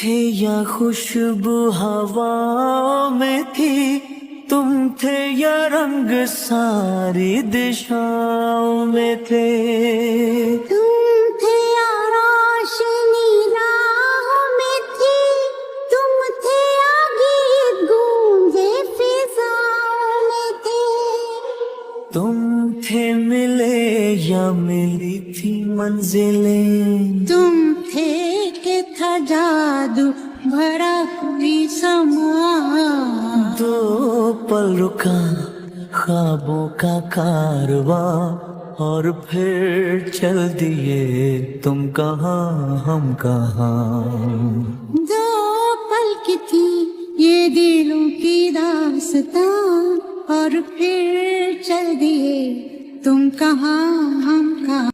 تھے یا خوشبو ہوا میں تھی، تم تھے یا رنگ ساری دشاؤں میں تھے، تم تھے یا روشنی راہوں میں تھی، تم تھے یا گیت گونجے فضاؤں میں تھے، تم تھے ملے یا ملی تھی منزلیں، تم تھے کہ تھا جادو بھرا کوئی سما، دو پل رکا خوابوں کا کارواں اور پھر چل دیے تم کہاں ہم کہاں، دو پل کی تھی یہ دلوں کی داستان اور پھر چل دیے تم کہاں ہم کہاں۔